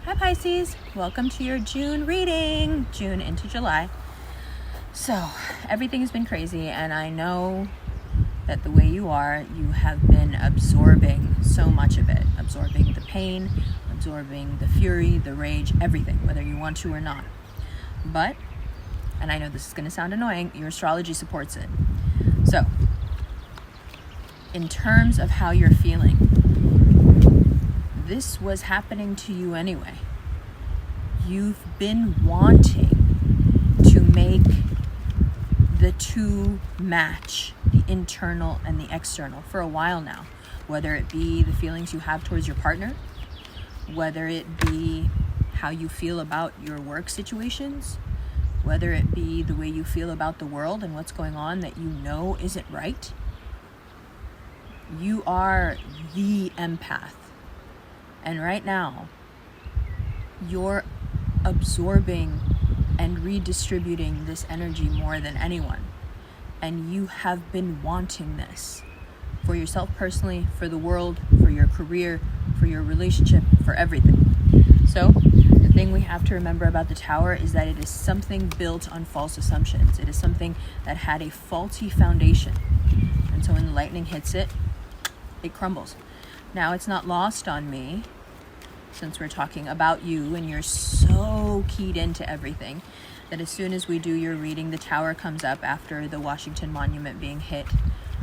Hi Pisces, welcome to your June reading, June into July. So everything has been crazy, and I know that the way you are, you have been absorbing so much of it, absorbing the pain, absorbing the fury, the rage, everything, whether you want to or not. But, and I know this is going to sound annoying, your astrology supports it. So, in terms of how you're feeling, this was happening to you anyway. You've been wanting to make the two match, the internal and the external, for a while now. Whether it be the feelings you have towards your partner, whether it be how you feel about your work situations, whether it be the way you feel about the world and what's going on that you know isn't right. You are the empath. And right now, you're absorbing and redistributing this energy more than anyone. And you have been wanting this for yourself personally, for the world, for your career, for your relationship, for everything. So the thing we have to remember about the Tower is that it is something built on false assumptions. It is something that had a faulty foundation. And so when the lightning hits it, it crumbles. Now, it's not lost on me, since we're talking about you and you're so keyed into everything, that as soon as we do your reading, the Tower comes up after the Washington Monument being hit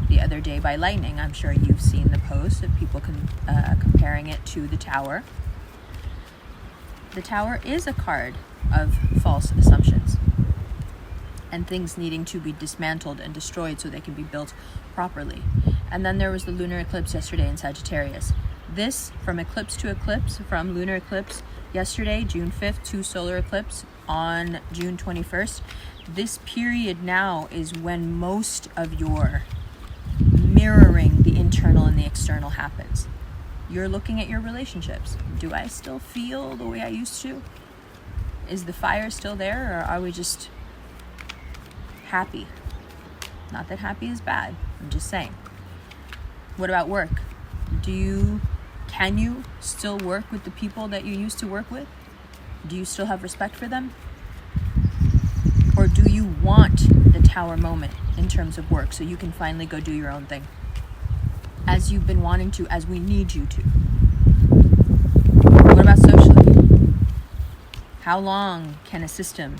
the other day by lightning. I'm sure you've seen the posts of people comparing it to the Tower. The Tower is a card of false assumptions and things needing to be dismantled and destroyed so they can be built properly. And then there was the lunar eclipse yesterday in Sagittarius. This, from eclipse to eclipse, from lunar eclipse yesterday, June 5th, to solar eclipse on June 21st, this period now is when most of your mirroring the internal and the external happens. You're looking at your relationships. Do I still feel the way I used to? Is the fire still there, or are we just happy? Not that happy is bad, I'm just saying. What about work? Can you still work with the people that you used to work with? Do you still have respect for them? Or do you want the Tower moment in terms of work so you can finally go do your own thing? As you've been wanting to, as we need you to. What about socially? How long can a system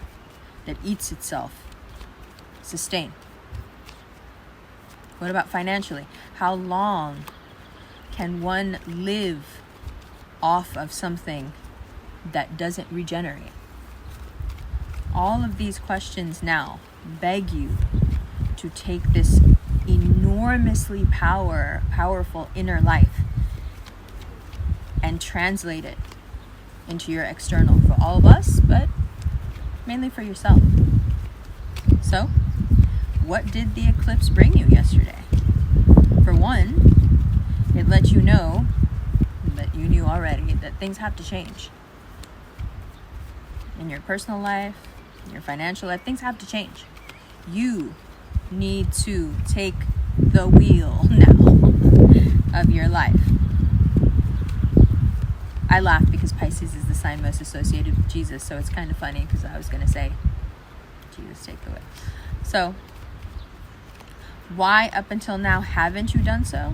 that eats itself sustain? What about financially? How long can one live off of something that doesn't regenerate? All of these questions now beg you to take this enormously powerful inner life and translate it into your external, for all of us, but mainly for yourself. So, what did the eclipse bring you yesterday? For one, it let you know that you knew already that things have to change. In your personal life, in your financial life, things have to change. You need to take the wheel now of your life. I laugh because Pisces is the sign most associated with Jesus, so it's kind of funny because I was going to say, Jesus, take the wheel. So, why up until now haven't you done so?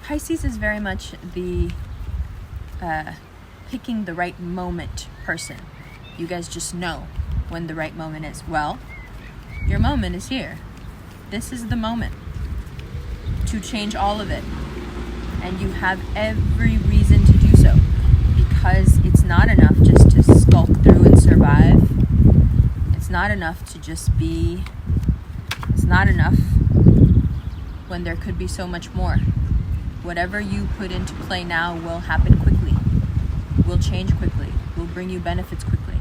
Pisces is very much the picking the right moment person. You guys just know when the right moment is. Well, your moment is here. This is the moment to change all of it. And you have every reason to do so, because it's not enough just to skulk through and survive. It's not enough to just be. It's not enough when there could be so much more. Whatever you put into play now will happen quickly, will change quickly, will bring you benefits quickly.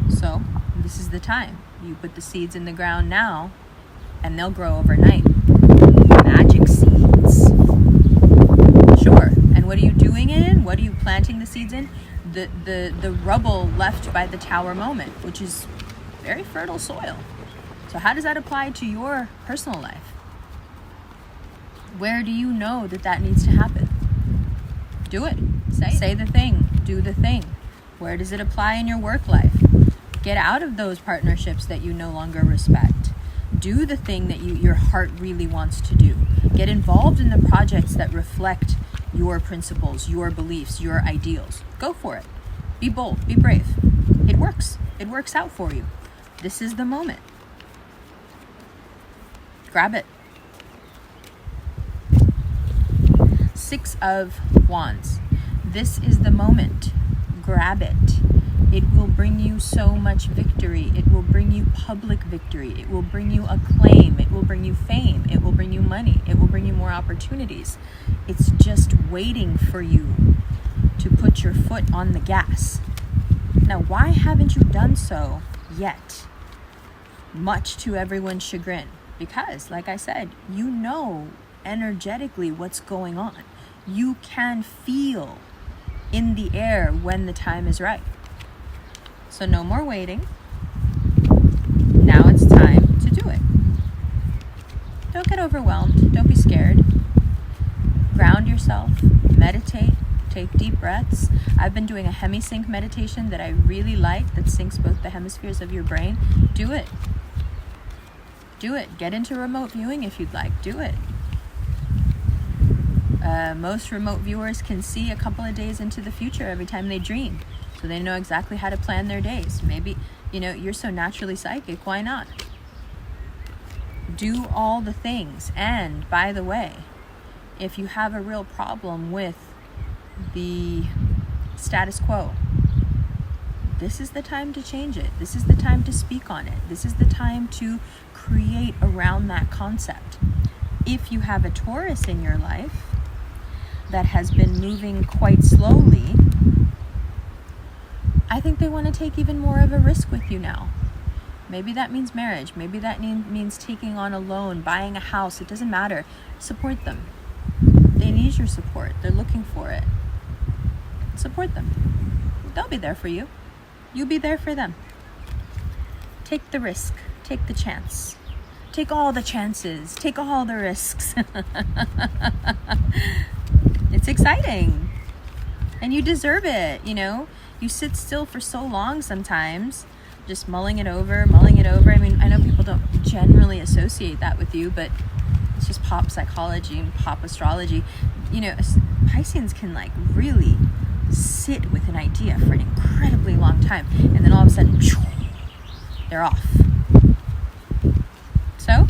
So, this is the time. You put the seeds in the ground now, and they'll grow overnight. Magic seeds. Sure. And what are you doing it in? What are you planting the seeds in? The rubble left by the Tower moment, which is very fertile soil. So how does that apply to your personal life? Where do you know that needs to happen? Do it. Say the thing. Do the thing. Where does it apply in your work life? Get out of those partnerships that you no longer respect. Do the thing that your heart really wants to do. Get involved in the projects that reflect your principles, your beliefs, your ideals. Go for it. Be bold. Be brave. It works. It works out for you. This is the moment. Grab it. Six of Wands. This is the moment. Grab it. It will bring you so much victory. It will bring you public victory. It will bring you acclaim. It will bring you fame. It will bring you money. It will bring you more opportunities. It's just waiting for you to put your foot on the gas. Now, why haven't you done so yet? Much to everyone's chagrin. Because, like I said, you know energetically what's going on. You can feel in the air when the time is right. So no more waiting. Now it's time to do it. Don't get overwhelmed. Don't be scared. Ground yourself. Meditate. Take deep breaths. I've been doing a hemisync meditation that I really like that syncs both the hemispheres of your brain. Do it. Do it. Get into remote viewing if you'd like. Do it. Most remote viewers can see a couple of days into the future every time they dream. So they know exactly how to plan their days. Maybe, you're so naturally psychic. Why not? Do all the things. And by the way, if you have a real problem with the status quo, this is the time to change it. This is the time to speak on it. This is the time to create around that concept. If you have a Taurus in your life that has been moving quite slowly, I think they want to take even more of a risk with you now. Maybe that means marriage. Maybe that means taking on a loan, buying a house. It doesn't matter. Support them. They need your support. They're looking for it. Support them. They'll be there for you. You be there for them. Take the risk. Take the chance. Take all the chances. Take all the risks. It's exciting. And you deserve it, You sit still for so long sometimes, just mulling it over. I mean, I know people don't generally associate that with you, but it's just pop psychology and pop astrology. Pisceans can really sit with an idea for an incredibly long time, and then all of a sudden, they're off. So,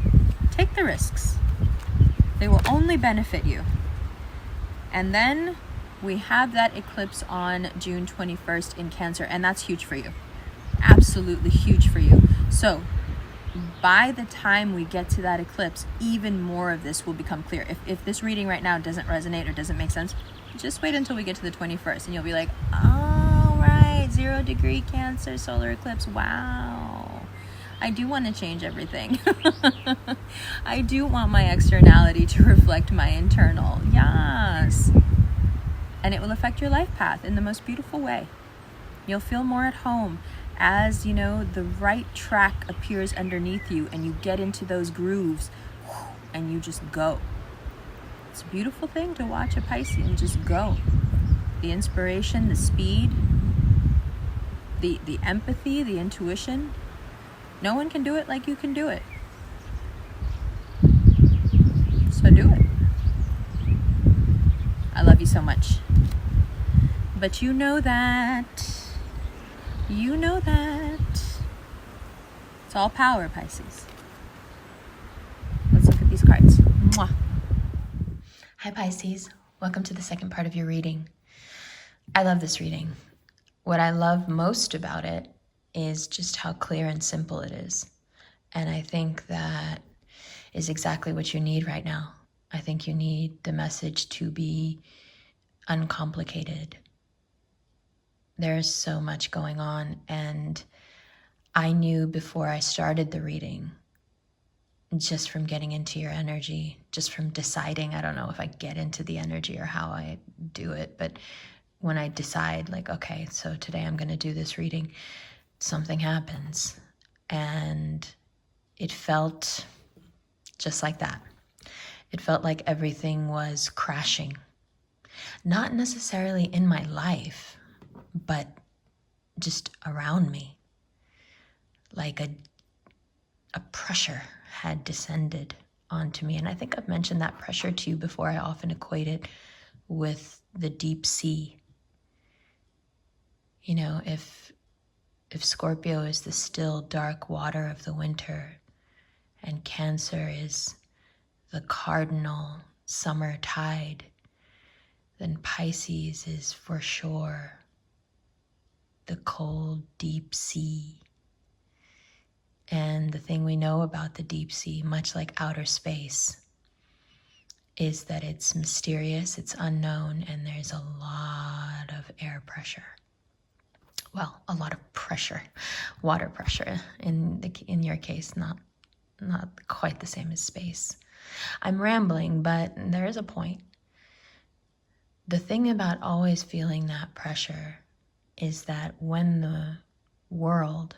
take the risks. They will only benefit you. And then we have that eclipse on June 21st in Cancer, and that's huge for you. Absolutely huge for you. So, by the time we get to that eclipse, even more of this will become clear. If this reading right now doesn't resonate or doesn't make sense, just wait until we get to the 21st, and you'll be like, oh, right, 0-degree Cancer solar eclipse. Wow. I do want to change everything. I do want my externality to reflect my internal. Yes. And it will affect your life path in the most beautiful way. You'll feel more at home as, the right track appears underneath you and you get into those grooves and you just go. It's a beautiful thing to watch a Piscean just go. The inspiration, the speed, the empathy, the intuition. No one can do it like you can do it. So do it. I love you so much. But you know that. You know that. It's all power, Pisces. Let's look at these cards. Mwah. Hi, Pisces. Welcome to the second part of your reading. I love this reading. What I love most about it is just how clear and simple it is. And I think that is exactly what you need right now. I think you need the message to be uncomplicated. There's so much going on, and I knew before I started the reading, just from getting into your energy, just from deciding, I don't know if I get into the energy or how I do it, but when I decide okay, so today I'm going to do this reading, something happens. And it felt just like that. It felt like everything was crashing. Not necessarily in my life, but just around me. Like a pressure had descended onto me. And I think I've mentioned that pressure to you before. I often equate it with the deep sea. You know, if Scorpio is the still dark water of the winter and Cancer is the cardinal summer tide, then Pisces is for sure the cold, deep sea. And the thing we know about the deep sea, much like outer space, is that it's mysterious, it's unknown, and there's a lot of air pressure. Well, a lot of pressure, water pressure in your case, not quite the same as space. I'm rambling, but there is a point. The thing about always feeling that pressure is that when the world,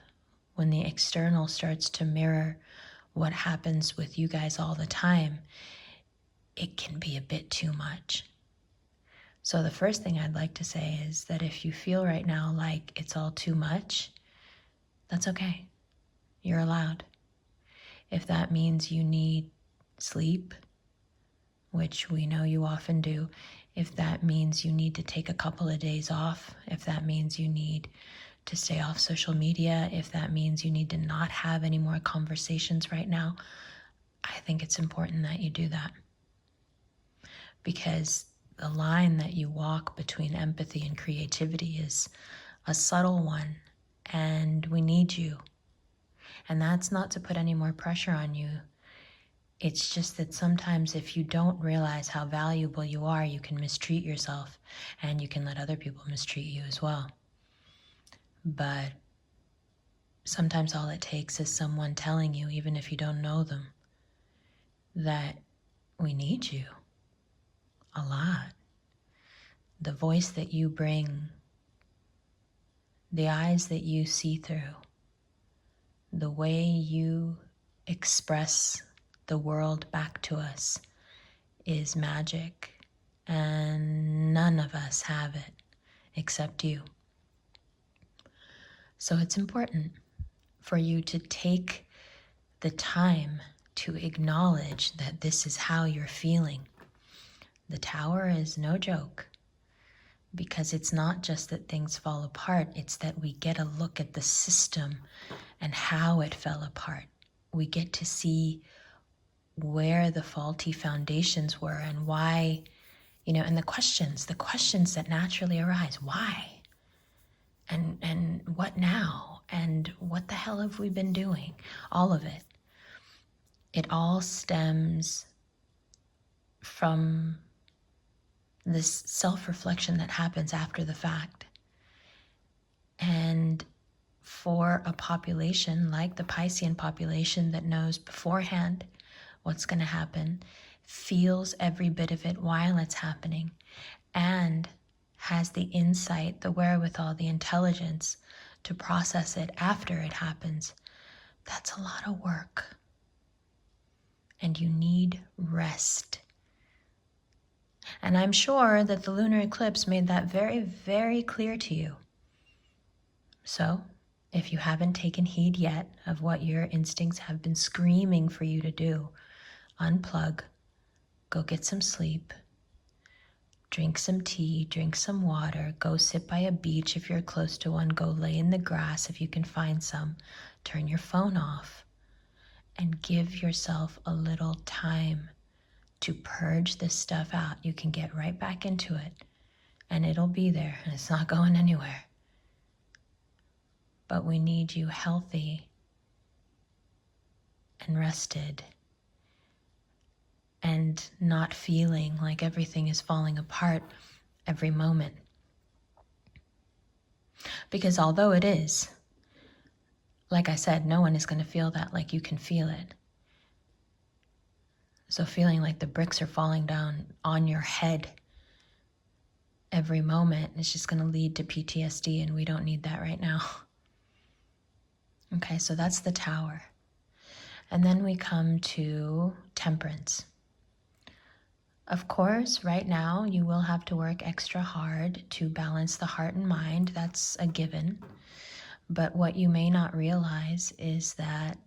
when the external starts to mirror what happens with you guys all the time, it can be a bit too much. So the first thing I'd like to say is that if you feel right now like it's all too much, that's okay. You're allowed. If that means you need sleep, which we know you often do, if that means you need to take a couple of days off, if that means you need to stay off social media, if that means you need to not have any more conversations right now, I think it's important that you do that. Because the line that you walk between empathy and creativity is a subtle one, and we need you. And that's not to put any more pressure on you. It's just that sometimes if you don't realize how valuable you are, you can mistreat yourself, and you can let other people mistreat you as well. But sometimes all it takes is someone telling you, even if you don't know them, that we need you a lot. The voice that you bring, the eyes that you see through, the way you express the world back to us is magic, and none of us have it except you. So it's important for you to take the time to acknowledge that this is how you're feeling. The tower is no joke, because it's not just that things fall apart, it's that we get a look at the system and how it fell apart. We get to see where the faulty foundations were and why, and the questions that naturally arise. Why? And what now? And what the hell have we been doing? All of it. It all stems from this self-reflection that happens after the fact. And for a population like the Piscean population that knows beforehand what's going to happen, feels every bit of it while it's happening, and has the insight, the wherewithal, the intelligence to process it after it happens, that's a lot of work. And you need rest. And I'm sure that the lunar eclipse made that very, very clear to you. So, if you haven't taken heed yet of what your instincts have been screaming for you to do, unplug, go get some sleep, drink some tea, drink some water, go sit by a beach if you're close to one, go lay in the grass if you can find some, turn your phone off, and give yourself a little time to purge this stuff out. You can get right back into it, and it'll be there, and it's not going anywhere. But we need you healthy and rested and not feeling like everything is falling apart every moment. Because although it is, like I said, no one is going to feel that like you can feel it. So feeling like the bricks are falling down on your head every moment is just going to lead to PTSD, and we don't need that right now. Okay, so that's the tower. And then we come to temperance. Of course, right now you will have to work extra hard to balance the heart and mind. That's a given. But what you may not realize is that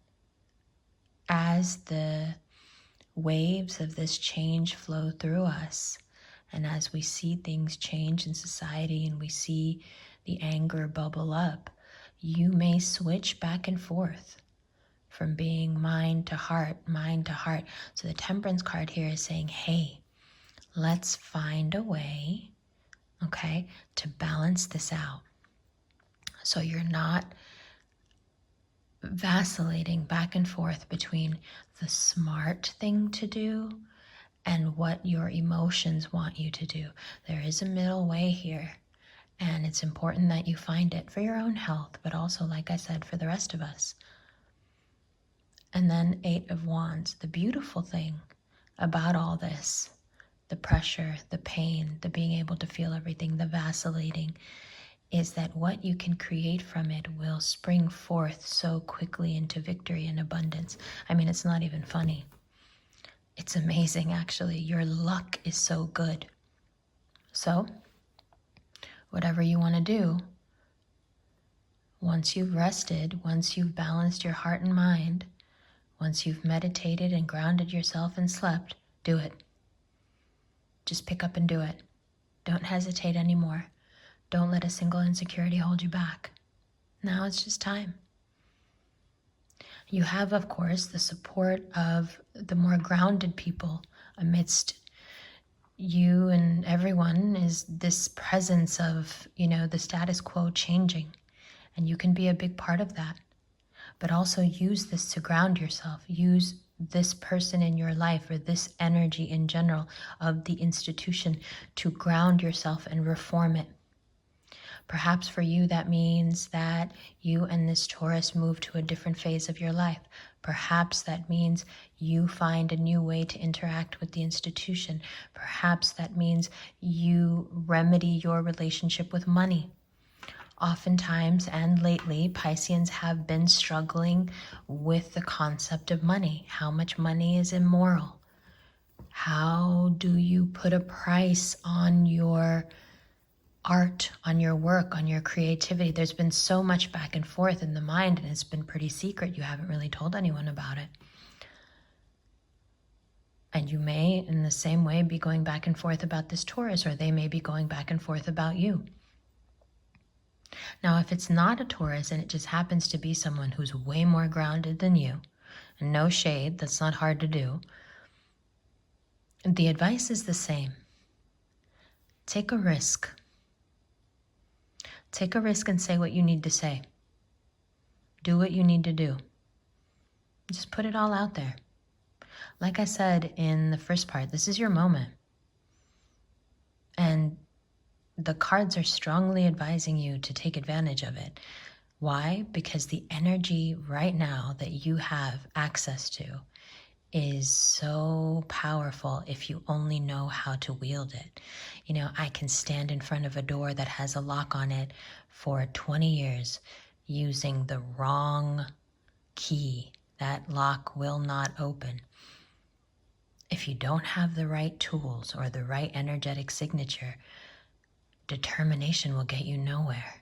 as the waves of this change flow through us, and as we see things change in society and we see the anger bubble up, you may switch back and forth from being mind to heart, mind to heart. So the Temperance card here is saying, hey, let's find a way, okay, to balance this out. So you're not vacillating back and forth between the smart thing to do and what your emotions want you to do. There is a middle way here, and it's important that you find it for your own health, but also, like I said, for the rest of us. And then 8 of Wands. The beautiful thing about all this, the pressure, the pain, the being able to feel everything, the vacillating, is that what you can create from it will spring forth so quickly into victory and abundance. I mean, it's not even funny. It's amazing, actually. Your luck is so good. So, whatever you want to do, once you've rested, once you've balanced your heart and mind, once you've meditated and grounded yourself and slept, do it. Just pick up and do it. Don't hesitate anymore. Don't let a single insecurity hold you back. Now it's just time. You have, of course, the support of the more grounded people amidst you and everyone is this presence of, the status quo changing. And you can be a big part of that. But also use this to ground yourself. Use this person in your life or this energy in general of the institution to ground yourself and reform it. Perhaps for you, that means that you and this Taurus move to a different phase of your life. Perhaps that means you find a new way to interact with the institution. Perhaps that means you remedy your relationship with money. Oftentimes and lately, Pisceans have been struggling with the concept of money. How much money is immoral? How do you put a price on your art, on your work, on your creativity? There's been so much back and forth in the mind, and it's been pretty secret. You haven't really told anyone about it. And you may, in the same way, be going back and forth about this Taurus, or they may be going back and forth about you. Now, if it's not a Taurus and it just happens to be someone who's way more grounded than you, and no shade, that's not hard to do, the advice is the same. Take a risk. Take a risk and say what you need to say. Do what you need to do. Just put it all out there. Like I said in the first part, this is your moment. And the cards are strongly advising you to take advantage of it. Why? Because the energy right now that you have access to is so powerful if you only know how to wield it. I can stand in front of a door that has a lock on it for 20 years using the wrong key. That lock will not open. If you don't have the right tools or the right energetic signature, determination will get you nowhere,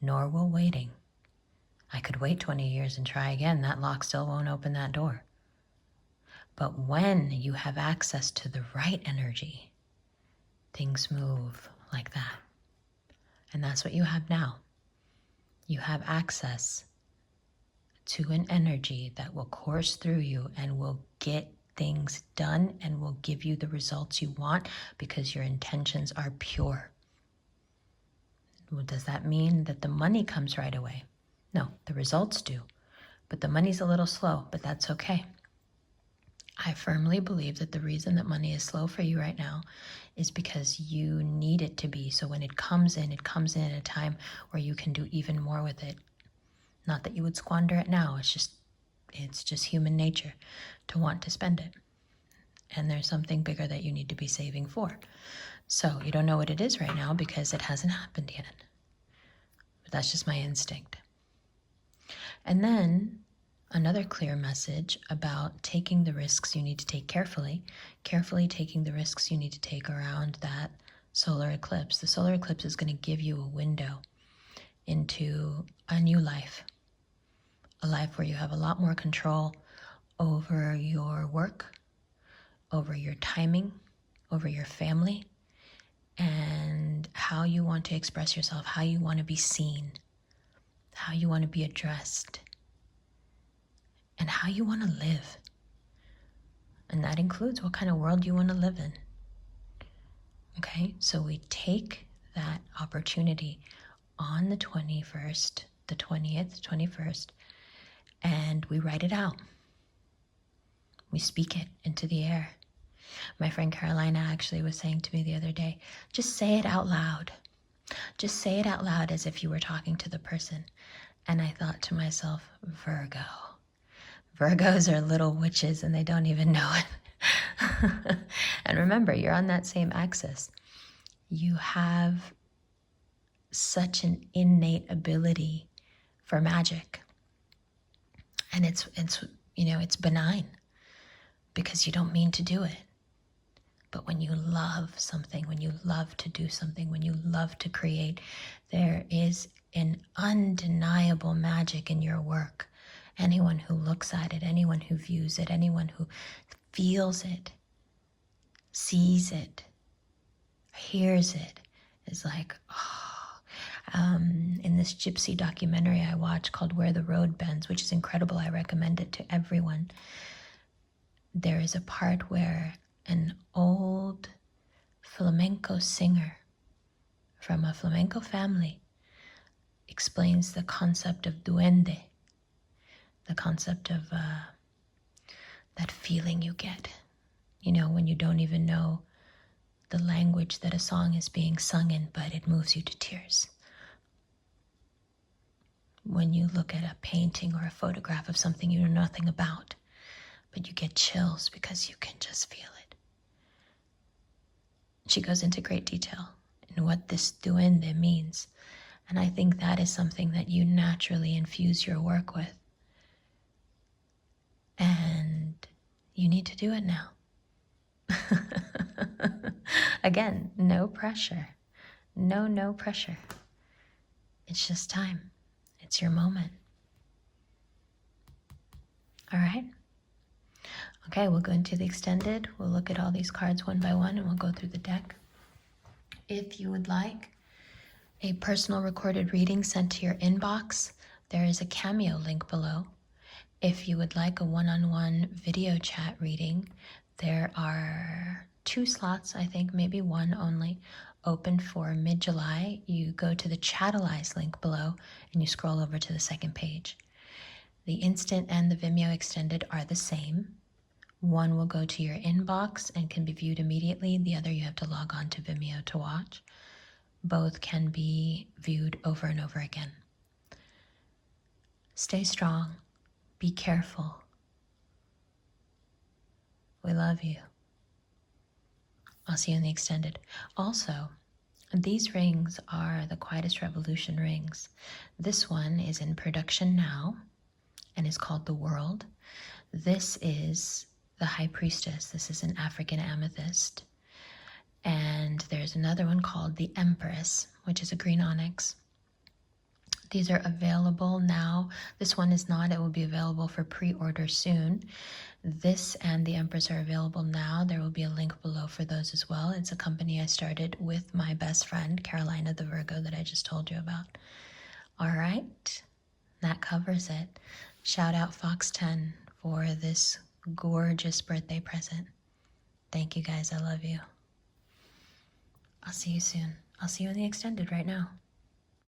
nor will waiting. I could wait 20 years and try again. That lock still won't open that door. But when you have access to the right energy, things move like that. And that's what you have now. You have access to an energy that will course through you and will get things done and will give you the results you want because your intentions are pure. Well, does that mean that the money comes right away? No, the results do. But the money's a little slow, but that's okay. I firmly believe that the reason that money is slow for you right now is because you need it to be. So when it comes in at a time where you can do even more with it. Not that you would squander it now. It's just human nature to want to spend it. And there's something bigger that you need to be saving for. So you don't know what it is right now because it hasn't happened yet. But that's just my instinct. And then another clear message about taking the risks you need to take carefully taking the risks you need to take around that solar eclipse. The solar eclipse is going to give you a window into a new life, a life where you have a lot more control over your work, over your timing, over your family, and how you want to express yourself, how you want to be seen, how you want to be addressed, and how you want to live. And that includes what kind of world you want to live in. Okay, so we take that opportunity on the 21st, the 20th, 21st, and we write it out. We speak it into the air. My friend Carolina actually was saying to me the other day, just say it out loud. Just say it out loud as if you were talking to the person. And I thought to myself, Virgo. Virgos are little witches and they don't even know it. And remember, you're on that same axis. You have such an innate ability for magic. And it's benign because you don't mean to do it. But when you love something, when you love to do something, when you love to create, there is an undeniable magic in your work. Anyone who looks at it, anyone who views it, anyone who feels it, sees it, hears it, is like, oh. In this gypsy documentary I watched called Where the Road Bends, which is incredible, I recommend it to everyone. There is a part where an old flamenco singer from a flamenco family explains the concept of duende, the concept of that feeling you get, when you don't even know the language that a song is being sung in, but it moves you to tears. When you look at a painting or a photograph of something you know nothing about, but you get chills because you can just feel it. She goes into great detail in what this duende means. And I think that is something that you naturally infuse your work with. And you need to do it now. Again, no pressure. No pressure. It's just time. It's your moment. All right? Okay, we'll go into the extended. We'll look at all these cards one by one and we'll go through the deck. If you would like a personal recorded reading sent to your inbox, there is a Cameo link below. If you would like a one-on-one video chat reading, there are 2 slots, I think, maybe 1 only, open for mid-July. You go to the Chatalize link below and you scroll over to the 2nd page. The Instant and the Vimeo Extended are the same. One will go to your inbox and can be viewed immediately. The other you have to log on to Vimeo to watch. Both can be viewed over and over again. Stay strong. Be careful. We love you. I'll see you in the extended. Also, these rings are the Quietest Revolution rings. This one is in production now and is called The World. This is the High Priestess. This is an African amethyst. And there's another one called the Empress, which is a green onyx. These are available now. This one is not. It will be available for pre-order soon. This and the Empress are available now. There will be a link below for those as well. It's a company I started with my best friend, Carolina the Virgo, that I just told you about. All right, that covers it. Shout out Fox10 for this gorgeous birthday present. Thank you guys. I love you. I'll see you soon. I'll see you in the extended right now.